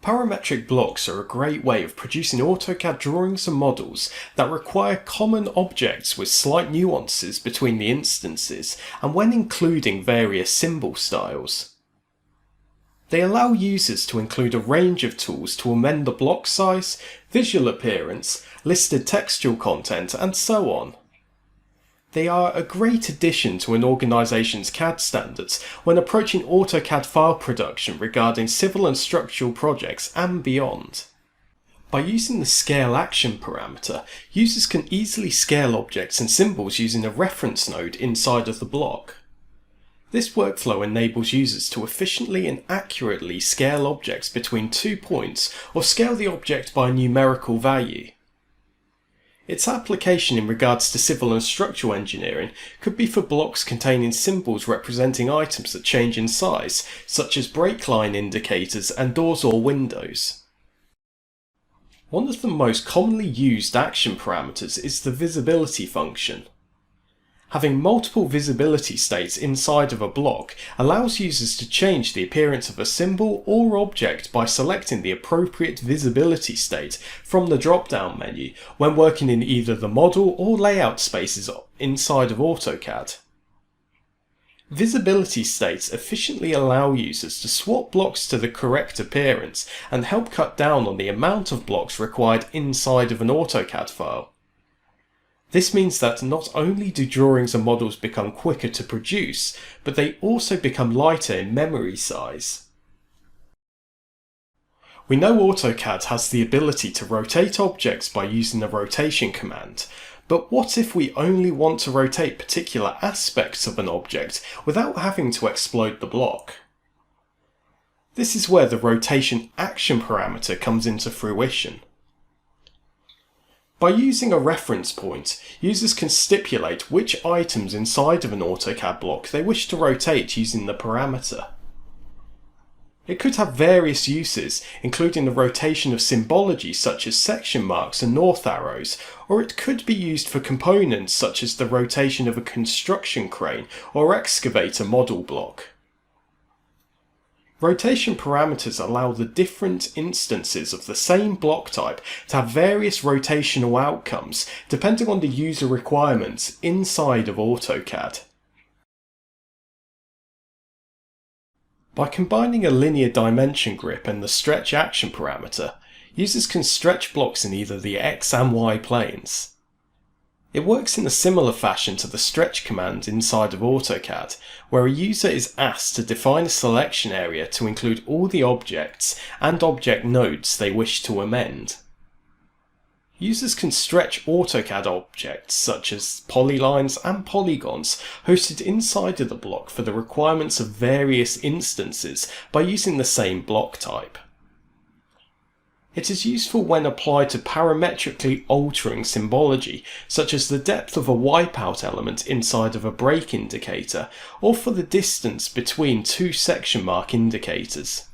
Parametric blocks are a great way of producing AutoCAD drawings and models that require common objects with slight nuances between the instances and when including various symbol styles. They allow users to include a range of tools to amend the block size, visual appearance, listed textual content, and so on. They are a great addition to an organisation's CAD standards when approaching AutoCAD file production regarding civil and structural projects and beyond. By using the Scale Action parameter, users can easily scale objects and symbols using a reference node inside of the block. This workflow enables users to efficiently and accurately scale objects between 2 points or scale the object by a numerical value. Its application in regards to civil and structural engineering could be for blocks containing symbols representing items that change in size, such as brake line indicators and doors or windows. One of the most commonly used action parameters is the visibility function. Having multiple visibility states inside of a block allows users to change the appearance of a symbol or object by selecting the appropriate visibility state from the drop-down menu when working in either the model or layout spaces inside of AutoCAD. Visibility states efficiently allow users to swap blocks to the correct appearance and help cut down on the amount of blocks required inside of an AutoCAD file. This means that not only do drawings and models become quicker to produce, but they also become lighter in memory size. We know AutoCAD has the ability to rotate objects by using the rotation command, but what if we only want to rotate particular aspects of an object without having to explode the block? This is where the rotation action parameter comes into fruition. By using a reference point, users can stipulate which items inside of an AutoCAD block they wish to rotate using the parameter. It could have various uses, including the rotation of symbology such as section marks and north arrows, or it could be used for components such as the rotation of a construction crane or excavator model block. Rotation parameters allow the different instances of the same block type to have various rotational outcomes depending on the user requirements inside of AutoCAD. By combining a linear dimension grip and the stretch action parameter, users can stretch blocks in either the X and Y planes. It works in a similar fashion to the stretch command inside of AutoCAD, where a user is asked to define a selection area to include all the objects and object nodes they wish to amend. Users can stretch AutoCAD objects such as polylines and polygons hosted inside of the block for the requirements of various instances by using the same block type. It is useful when applied to parametrically altering symbology, such as the depth of a wipeout element inside of a brake indicator, or for the distance between two section mark indicators.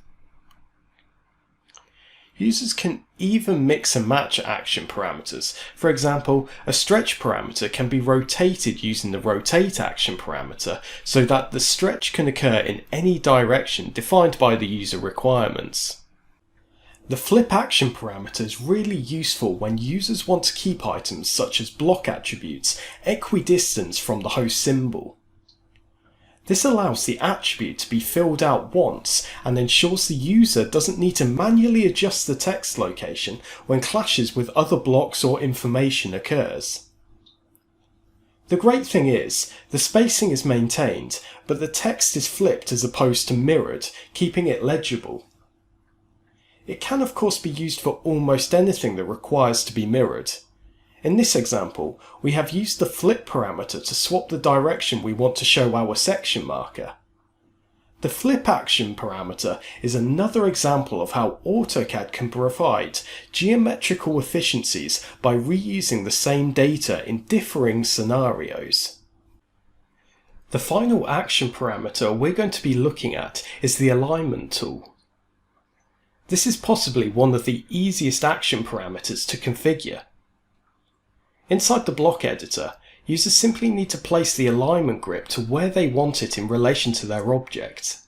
Users can even mix and match action parameters. For example, a stretch parameter can be rotated using the rotate action parameter so that the stretch can occur in any direction defined by the user requirements. The flip action parameter is really useful when users want to keep items such as block attributes equidistant from the host symbol. This allows the attribute to be filled out once and ensures the user doesn't need to manually adjust the text location when clashes with other blocks or information occurs. The great thing is, the spacing is maintained, but the text is flipped as opposed to mirrored, keeping it legible. It can of course be used for almost anything that requires to be mirrored. In this example, we have used the flip parameter to swap the direction we want to show our section marker. The flip action parameter is another example of how AutoCAD can provide geometrical efficiencies by reusing the same data in differing scenarios. The final action parameter we're going to be looking at is the alignment tool. This is possibly one of the easiest action parameters to configure. Inside the block editor, users simply need to place the alignment grip to where they want it in relation to their object.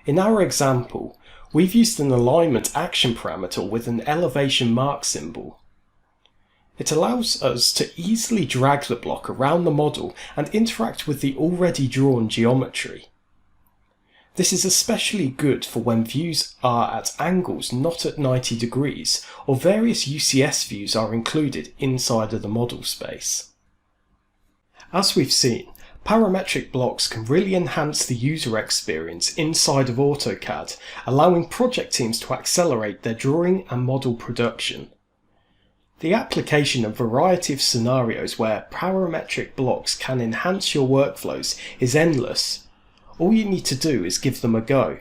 In our example, We've used an alignment action parameter with an elevation mark symbol. It allows us to easily drag the block around the model and interact with the already drawn geometry. This is especially good for when views are at angles not at 90 degrees, or various UCS views are included inside of the model space. As we've seen, parametric blocks can really enhance the user experience inside of AutoCAD, allowing project teams to accelerate their drawing and model production. The application of a variety of scenarios where parametric blocks can enhance your workflows is endless. All you need to do is give them a go.